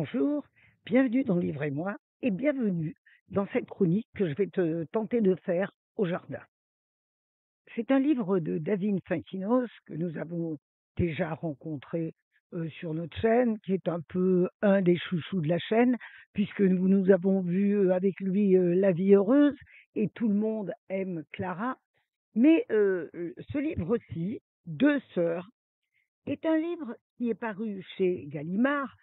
Bonjour, bienvenue dans Livre et moi et bienvenue dans cette chronique que je vais te tenter de faire au jardin. C'est un livre de David Fuenquinos que nous avons déjà rencontré sur notre chaîne, qui est un peu un des chouchous de la chaîne, puisque nous avons vu avec lui La vie heureuse et tout le monde aime Clara. Mais ce livre-ci, Deux sœurs, est un livre qui est paru chez Gallimard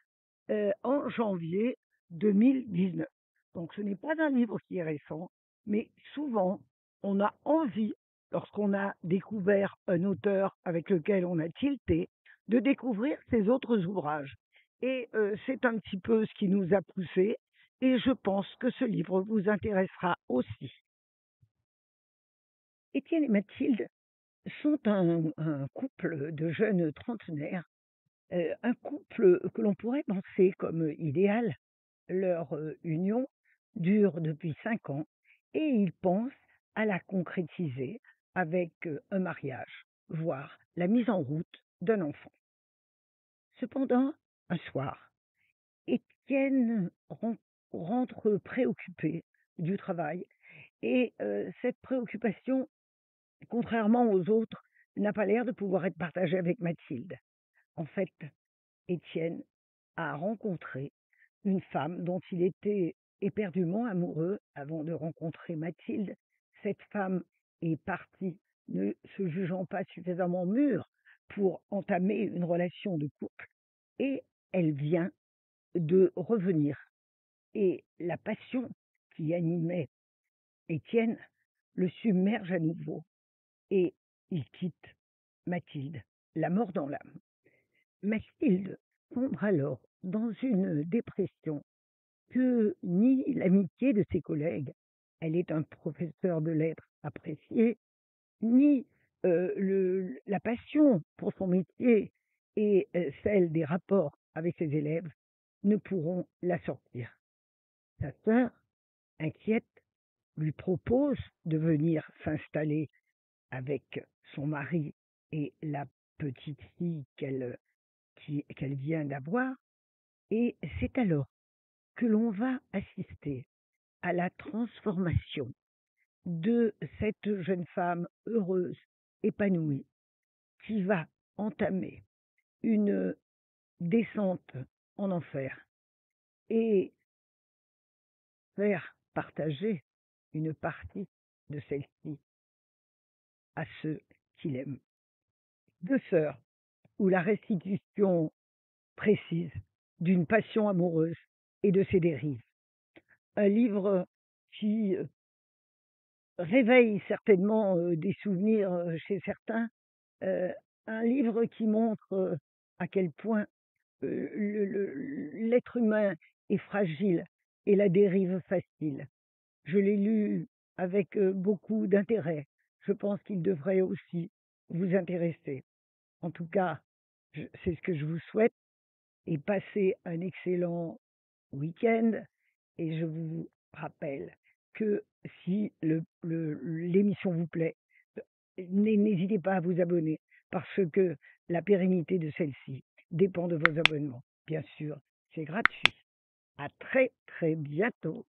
en janvier 2019. Donc ce n'est pas un livre qui est récent, mais souvent on a envie, lorsqu'on a découvert un auteur avec lequel on a tilté, de découvrir ses autres ouvrages. Et c'est un petit peu ce qui nous a poussé, et je pense que ce livre vous intéressera aussi. Étienne et Mathilde sont un couple de jeunes trentenaires, un couple que l'on pourrait penser comme idéal. Leur union dure depuis 5 ans et ils pensent à la concrétiser avec un mariage, voire la mise en route d'un enfant. Cependant, un soir, Étienne rentre préoccupé du travail et cette préoccupation, contrairement aux autres, n'a pas l'air de pouvoir être partagée avec Mathilde. En fait, Étienne a rencontré une femme dont il était éperdument amoureux avant de rencontrer Mathilde. Cette femme est partie, ne se jugeant pas suffisamment mûre pour entamer une relation de couple, et elle vient de revenir. Et la passion qui animait Étienne le submerge à nouveau, et il quitte Mathilde, la mort dans l'âme. Mathilde sombre alors dans une dépression que ni l'amitié de ses collègues, elle est un professeur de lettres apprécié, ni la passion pour son métier et celle des rapports avec ses élèves ne pourront la sortir. Sa sœur, inquiète, lui propose de venir s'installer avec son mari et la petite fille qu'elle vient d'avoir, et c'est alors que l'on va assister à la transformation de cette jeune femme heureuse, épanouie, qui va entamer une descente en enfer et faire partager une partie de celle-ci à ceux qui l'aiment. Deux sœurs, où la restitution précise d'une passion amoureuse et de ses dérives. Un livre qui réveille certainement des souvenirs chez certains, euh, un livre qui montre à quel point l'être humain est fragile et la dérive facile. Je l'ai lu avec beaucoup d'intérêt. Je pense qu'il devrait aussi vous intéresser. En tout cas, c'est ce que je vous souhaite, et passez un excellent week-end. Et je vous rappelle que si l'émission vous plaît, n'hésitez pas à vous abonner, parce que la pérennité de celle-ci dépend de vos abonnements. Bien sûr, c'est gratuit. À très très bientôt.